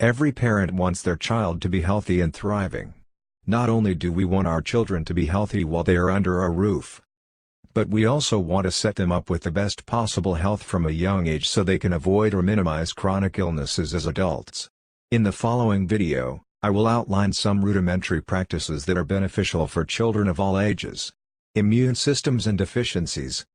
Every parent wants their child to be healthy and thriving. Not only do we want our children to be healthy while they are under our roof, but we also want to set them up with the best possible health from a young age so they can avoid or minimize chronic illnesses as adults. In the following video, I will outline some rudimentary practices that are beneficial for children of all ages. Immune systems and deficiencies.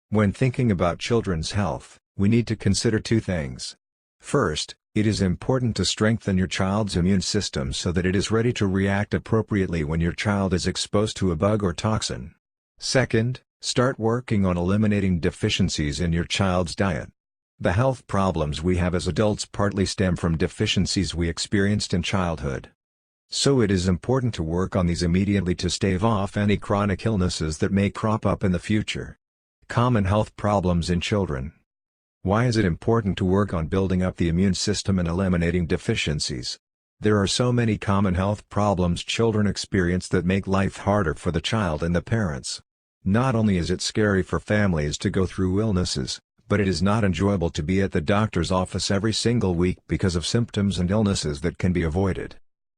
When thinking about children's health, we need to consider two things. First, it is important to strengthen your child's immune system so that it is ready to react appropriately when your child is exposed to a bug or toxin. Second, start working on eliminating deficiencies in your child's diet. The health problems we have as adults partly stem from deficiencies we experienced in childhood. So it is important to work on these immediately to stave off any chronic illnesses that may crop up in the future. Common health problems in children. Why is it important to work on building up the immune system and eliminating deficiencies? There are so many common health problems children experience that make life harder for the child and the parents. Not only is it scary for families to go through illnesses, but it is not enjoyable to be at the doctor's office every single week because of symptoms and illnesses that can be avoided.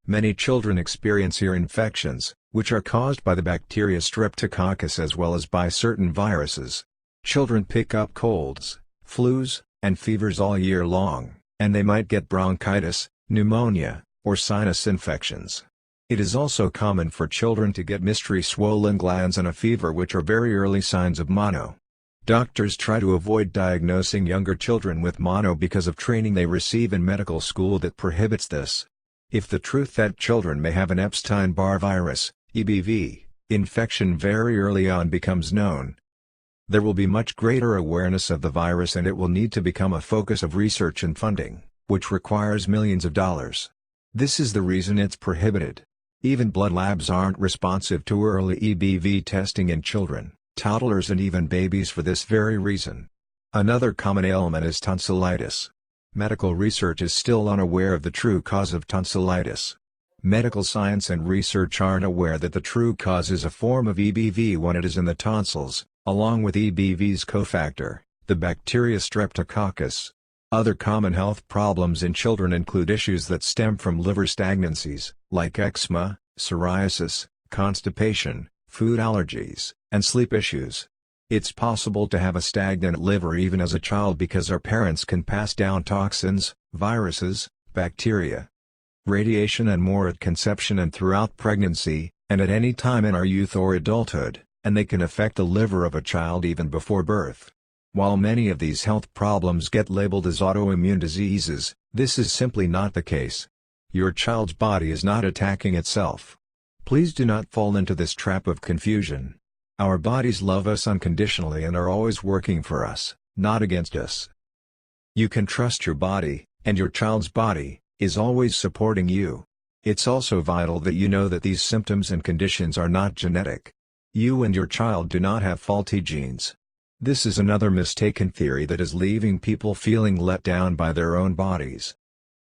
Many children experience ear infections, which are caused by the bacteria Streptococcus as well as by certain viruses. Children pick up colds, flus, and fevers all year long, and they might get bronchitis, pneumonia, or sinus infections. It is also common for children to get mystery swollen glands and a fever, which are very early signs of mono. Doctors try to avoid diagnosing younger children with mono because of training they receive in medical school that prohibits this. If the truth that children may have an Epstein-Barr virus, EBV, infection very early on becomes known, there will be much greater awareness of the virus and it will need to become a focus of research and funding, which requires millions of dollars. This is the reason it's prohibited. Even blood labs aren't responsive to early EBV testing in children, toddlers and even babies for this very reason. Another common ailment is tonsillitis. Medical research is still unaware of the true cause of tonsillitis. Medical science and research aren't aware that the true cause is a form of EBV when it is in the tonsils, along with EBV's cofactor, the bacteria Streptococcus. Other common health problems in children include issues that stem from liver stagnancies, like eczema, psoriasis, constipation, food allergies, and sleep issues. It's possible to have a stagnant liver even as a child because our parents can pass down toxins, viruses, bacteria, radiation and more at conception and throughout pregnancy, and at any time in our youth or adulthood, and they can affect the liver of a child even before birth. While many of these health problems get labeled as autoimmune diseases, this is simply not the case. Your child's body is not attacking itself. Please do not fall into this trap of confusion. Our bodies love us unconditionally and are always working for us, not against us. You can trust your body, and your child's body is always supporting you. It's also vital that you know that these symptoms and conditions are not genetic. You and your child do not have faulty genes. This is another mistaken theory that is leaving people feeling let down by their own bodies.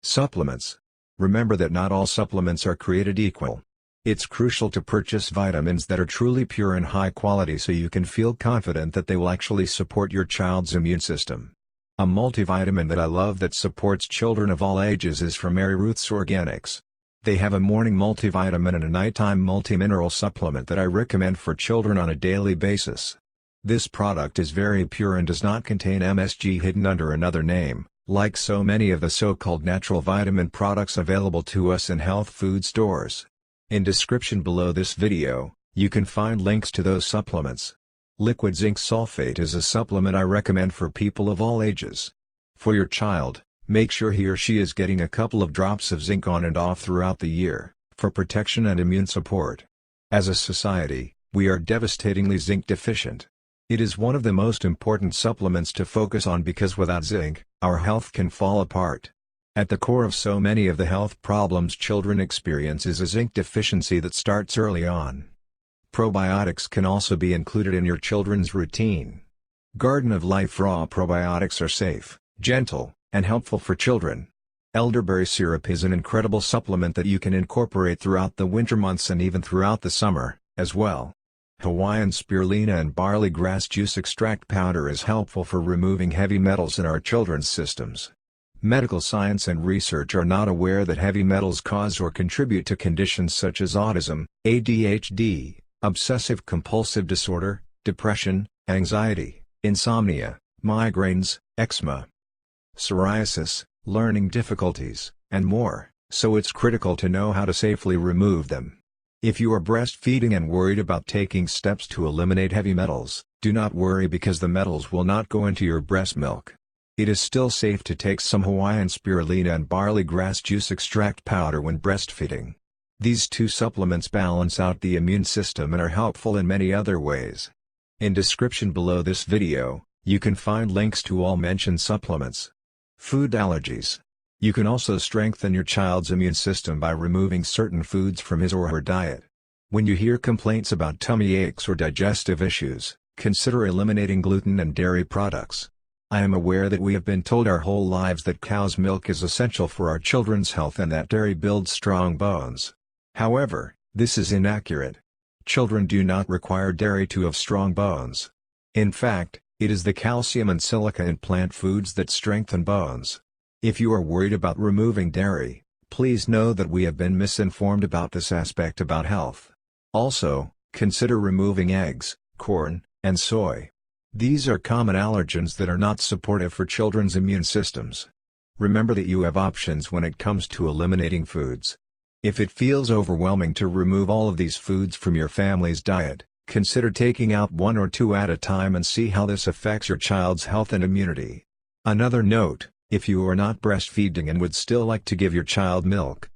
Supplements. Remember that not all supplements are created equal. It's crucial to purchase vitamins that are truly pure and high quality so you can feel confident that they will actually support your child's immune system. A multivitamin that I love that supports children of all ages is from Mary Ruth's Organics. They have a morning multivitamin and a nighttime multimineral supplement that I recommend for children on a daily basis. This product is very pure and does not contain MSG hidden under another name, like so many of the so-called natural vitamin products available to us in health food stores. In description below this video, you can find links to those supplements. Liquid zinc sulfate is a supplement I recommend for people of all ages. For your child, make sure he or she is getting a couple of drops of zinc on and off throughout the year, for protection and immune support. As a society, we are devastatingly zinc deficient. It is one of the most important supplements to focus on because without zinc, our health can fall apart. At the core of so many of the health problems children experience is a zinc deficiency that starts early on. Probiotics can also be included in your children's routine. Garden of Life raw probiotics are safe, gentle, and helpful for children. Elderberry syrup is an incredible supplement that you can incorporate throughout the winter months and even throughout the summer, as well. Hawaiian spirulina and barley grass juice extract powder is helpful for removing heavy metals in our children's systems. Medical science and research are not aware that heavy metals cause or contribute to conditions such as autism, ADHD, obsessive-compulsive disorder, depression, anxiety, insomnia, migraines, eczema, psoriasis, learning difficulties, and more, so it's critical to know how to safely remove them. If you are breastfeeding and worried about taking steps to eliminate heavy metals, do not worry because the metals will not go into your breast milk. It is still safe to take some Hawaiian spirulina and barley grass juice extract powder when breastfeeding. These two supplements balance out the immune system and are helpful in many other ways. In description below this video, you can find links to all mentioned supplements. Food allergies. You can also strengthen your child's immune system by removing certain foods from his or her diet. When you hear complaints about tummy aches or digestive issues, consider eliminating gluten and dairy products. I am aware that we have been told our whole lives that cow's milk is essential for our children's health and that dairy builds strong bones. However, this is inaccurate. Children do not require dairy to have strong bones. In fact, it is the calcium and silica in plant foods that strengthen bones. If you are worried about removing dairy, please know that we have been misinformed about this aspect about health. Also, consider removing eggs, corn, and soy. These are common allergens that are not supportive for children's immune systems. Remember that you have options when it comes to eliminating foods. If it feels overwhelming to remove all of these foods from your family's diet, consider taking out one or two at a time and see how this affects your child's health and immunity. Another note, if you are not breastfeeding and would still like to give your child milk,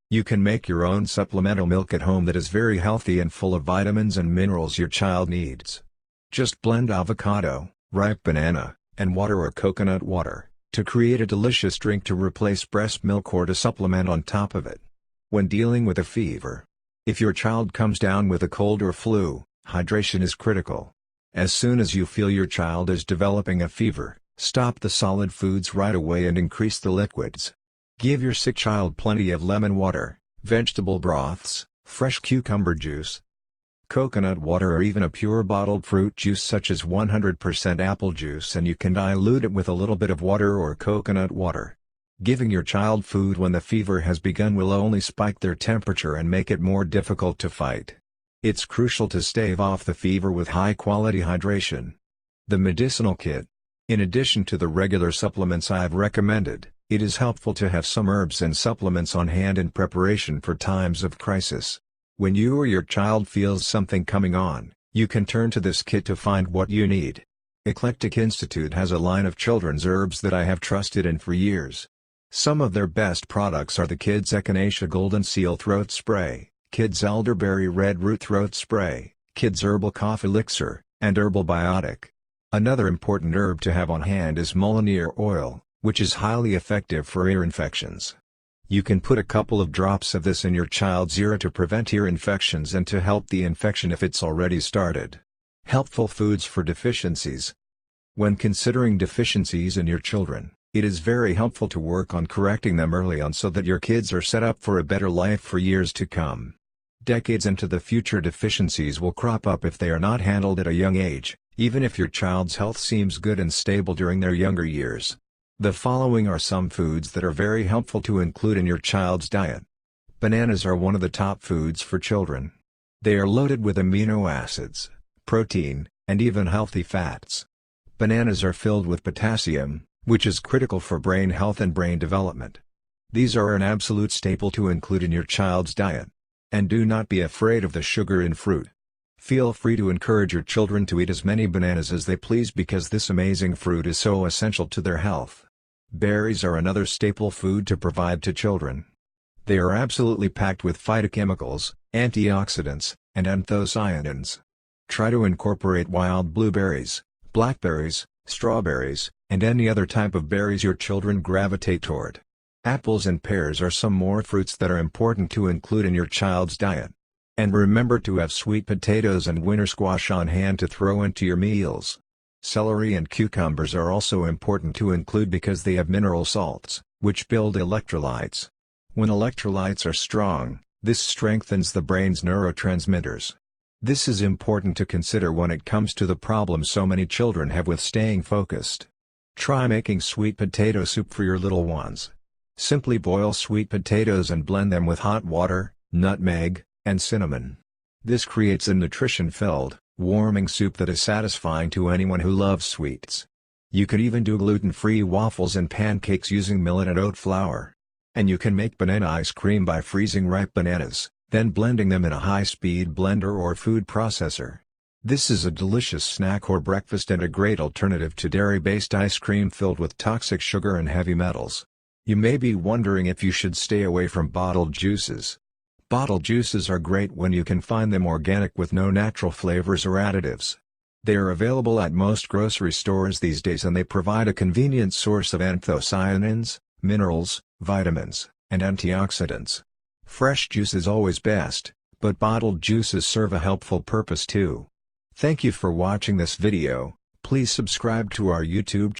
you can make your own supplemental milk at home that is very healthy and full of vitamins and minerals your child needs. Just blend avocado, ripe banana, and water or coconut water, to create a delicious drink to replace breast milk or to supplement on top of it. When dealing with a fever. If your child comes down with a cold or flu, hydration is critical. As soon as you feel your child is developing a fever, stop the solid foods right away and increase the liquids. Give your sick child plenty of lemon water, vegetable broths, fresh cucumber juice, coconut water or even a pure bottled fruit juice such as 100% apple juice, and you can dilute it with a little bit of water or coconut water. Giving your child food when the fever has begun will only spike their temperature and make it more difficult to fight. It's crucial to stave off the fever with high-quality hydration. The medicinal kit. In addition to the regular supplements I've recommended, it is helpful to have some herbs and supplements on hand in preparation for times of crisis. When you or your child feels something coming on, you can turn to this kit to find what you need. Eclectic Institute has a line of children's herbs that I have trusted in for years. Some of their best products are the Kids Echinacea Goldenseal Throat Spray, Kids Elderberry Red Root Throat Spray, Kids Herbal Cough Elixir, and Herbal Biotic. Another important herb to have on hand is Mullein Ear Oil, which is highly effective for ear infections. You can put a couple of drops of this in your child's ear to prevent ear infections and to help the infection if it's already started. Helpful foods for deficiencies. When considering deficiencies in your children, it is very helpful to work on correcting them early on so that your kids are set up for a better life for years to come. Decades into the future, deficiencies will crop up if they are not handled at a young age, even if your child's health seems good and stable during their younger years. The following are some foods that are very helpful to include in your child's diet. Bananas are one of the top foods for children. They are loaded with amino acids, protein, and even healthy fats. Bananas are filled with potassium, which is critical for brain health and brain development. These are an absolute staple to include in your child's diet. And do not be afraid of the sugar in fruit. Feel free to encourage your children to eat as many bananas as they please because this amazing fruit is so essential to their health. Berries are another staple food to provide to children. They are absolutely packed with phytochemicals, antioxidants, and anthocyanins. Try to incorporate wild blueberries, blackberries, strawberries, and any other type of berries your children gravitate toward. Apples and pears are some more fruits that are important to include in your child's diet. And remember to have sweet potatoes and winter squash on hand to throw into your meals. Celery and cucumbers are also important to include because they have mineral salts, which build electrolytes. When electrolytes are strong, this strengthens the brain's neurotransmitters. This is important to consider when it comes to the problem so many children have with staying focused. Try making sweet potato soup for your little ones. Simply boil sweet potatoes and blend them with hot water, nutmeg, and cinnamon. This creates a nutrition-filled, warming soup that is satisfying to anyone who loves sweets. You could even do gluten-free waffles and pancakes using millet and oat flour. And you can make banana ice cream by freezing ripe bananas, then blending them in a high-speed blender or food processor. This is a delicious snack or breakfast and a great alternative to dairy-based ice cream filled with toxic sugar and heavy metals. You may be wondering if you should stay away from bottled juices. Bottled juices are great when you can find them organic with no natural flavors or additives. They are available at most grocery stores these days and they provide a convenient source of anthocyanins, minerals, vitamins, and antioxidants. Fresh juice is always best, but bottled juices serve a helpful purpose too. Thank you for watching this video. Please subscribe to our YouTube channel.